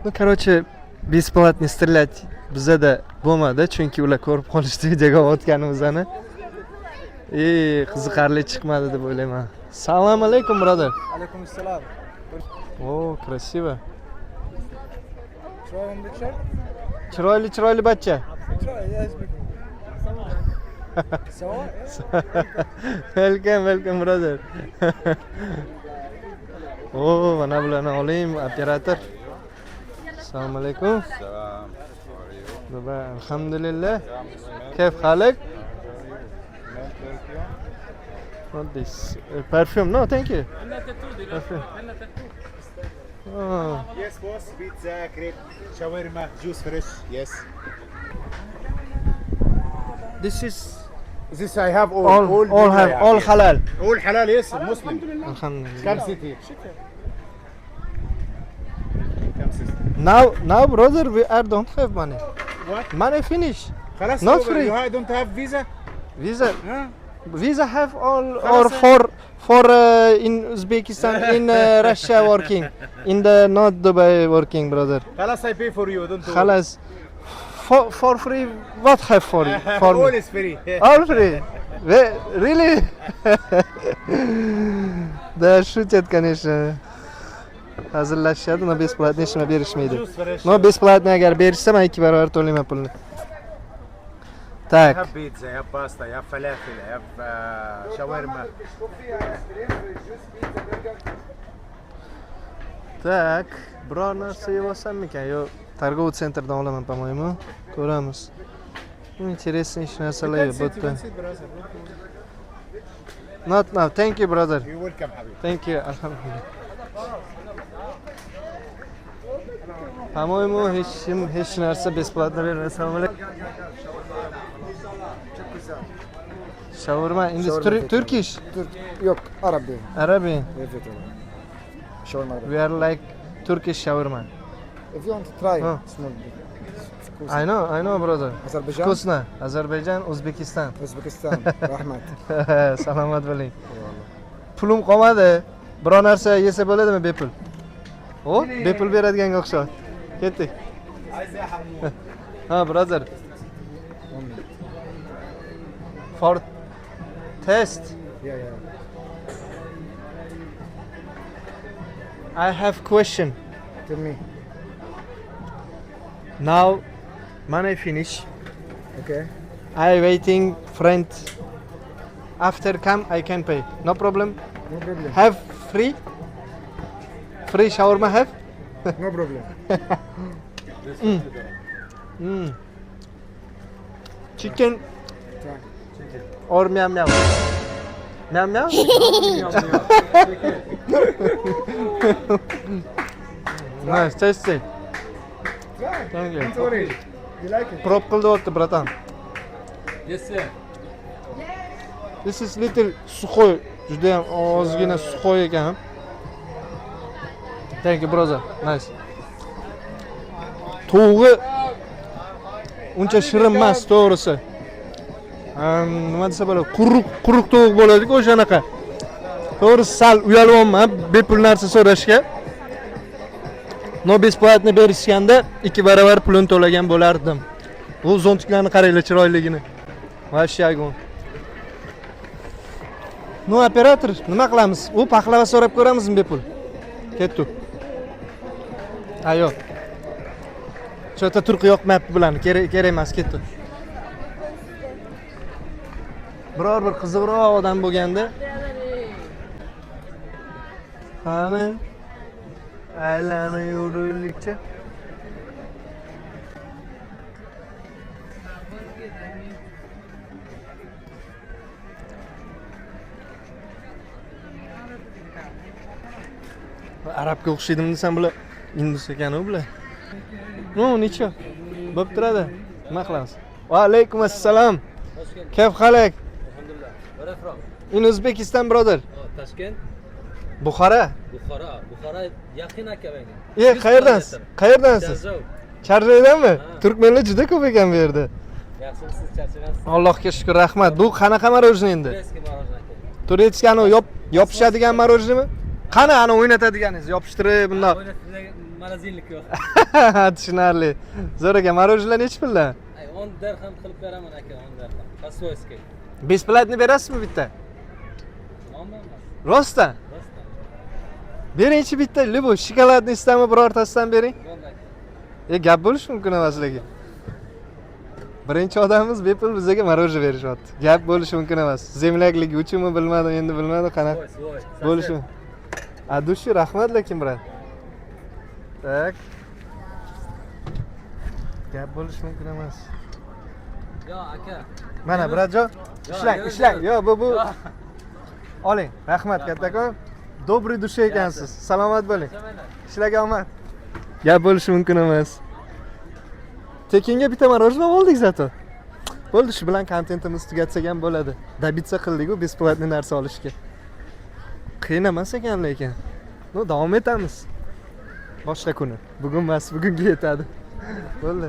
Ну, короче, бесплатный стрелять bizada bo'lmadi, chunki ular ko'rib qolishdi videoga o'tganimizni. Qiziqarli chiqmadi deb o'ylayman. Assalomu alaykum, brother. Alaykum assalom. O, krasivo. Chiroyli Chiroyli bachcha. Welcome, brother. O, mana bularni olayım, operator. Assalomu alaykum. Selam. Baba, alhamdulillah. Kayf halak? What this? Perfume? No, thank you. Perfume. Oh. Yes, boss. Pizza, crepe, shawarma, juice fresh. Yes. This I have all halal. All halal. Yes, Muslim. Alhamdulillah. Come sit here. Come sit. Now, brother, I don't have money. What? Money finish. Khalas, Not over. free. You don't have visa? Visa. Huh? Visa have all or Khalas, for in Uzbekistan, in Russia working, in the not Dubai working, brother. Khalas, I pay for you. Don't worry. Khalas. For free, what have for All me? is free. All free. Really? Да, шутят, конечно. Hazırlashadi, но бесплатно hech nima berishmaydi. Juice fresh. No, бесплатно agar berishsa, men 2 barobar to'layman pulni. I Tak. have pizza, I have pasta, I have falafel, I have shawarma. Tak, biror narsa yeb olsammikan? Yo, торговый centrdan olaman, по-моему. Ko'ramiz. Интересный hech narsalar yo'q bu yerda. Not now. Thank you, brother. You're welcome, Habib. Thank you. Alhamdulillah. По-моему, hech narsa бесплатно bermaydi. Assalomu alaykum. Shawarma in this Turkish? Yok, Arabi. Arabic. Evet, shawarma. We are like Turkish shawarma. If you want to try, Huh. small bit. I know, brother. Azerbaijan, Вкусно. Azerbaijan, Uzbekistan. O'zbekiston, rahmat. Salomat bo'ling. Pulim qolmadi. Biror narsa yesa bo'ladimi bepul? O, bepul beradiganga o'xshaydi. Ketdik. Ha, brother. For test, Yeah. I have question. Tell me. Now, money finish. Okay. I waiting friend. After come, I can pay. No problem. No problem. Have free? Free shawarma have? No problem. Chicken Try. or meow meow? Meow meow? Nice, tasty. Try. Thank you. Don't worry. You like it? Prop qildi o'tdi, bratan. Yes, sir. This is little sukhoy. Juda ham ozgina sukhoy ekan. Thank you, brother. Nice. To'g'ri uncha shirin emas, to'g'risi. Nima desa bo'ladi? Quruq tovuq bo'ladi-ku o'shanaqa. To'g'risi sal uyalyapman bepul narsa so'rashga. No bесплатно berishganda 2 barobar pulini to'lagan bo'lardim. Bu zontiklarni qaranglar chiroyligini. Вообще огонь. No, operator, nima qilamiz? U paxlava so'rab ko'ramizmi bepul? Ketdik. Ayo. Shu yerda turqi yoqmayapti bularni. Kerak emas, ketdik. Biror bir qiziqroq odam bo'lganda qani aylanib yuraylikcha. Arabga o'xshaydimi desam, bular indus ekan-ku bular. No, necha? Bo'p turadi. Nima qilamiz? Va alaykum assalom. Kayf halak? Alhamdulillah. Where are you from? In Uzbekistan, brother. Tashkent. Buxoro. Buxoro yaqin aka menga. Qayerdansiz? Qayerdansiz? Charjaydanmi? Turkmenlar juda ko'p ekan bu yerda. Yaxshimisiz, charchagansiz? Allohga shukr, rahmat. Bu qanaqa marojniy endi? Eski marojna aka. Turetskani yopishadigan marojnimi? Qani ana o'ynatadiganingiz, yopishtirib bundoq. morozinlik yo'q. Tushunarli. Zo'r ekan. Marojinlar nechi puldan? Ay, 10 dirham qilib beraman aka, 10 dirham. Kasvoyskiy. Besplatni berasizmi bitta? Tamommi emas? Rostdan. Rostdan. Beringchi bitta, libo shokoladni istami birortasidan bering. Bo'ldi aka. Gap bo'lishi mumkin emas lekin. Birinchi odamimiz bepul bizga marojin berishyapti. Gap bo'lishi mumkin emas. Zemlakligi uchunmi bilmadim, endi bilmadim qanaqa Voy. bo'lishi. Adushi rahmat lekin brat. Tak. Gap bo'lishi mumkin emas. Yo aka. Mana bratjon, ishlang, yur, ishlang. yur. Yo, bu Yo. oling. Rahmat kattakon. Добрый dushi ekansiz. Salomat bo'ling. Ishlaga omad. Gap bo'lishi mumkin emas. Tekinga bitta marojin oldik zato. Bo'ldi, shu bilan kontentimiz tugatsak ham bo'ladi. Добиться qildik-ku besplatniy narsa olishga. Qiyin emas ekan lekin. No, davom etamiz. Boshqa kuni. Bugun emas, bugunga yetadi. Bo'ldi.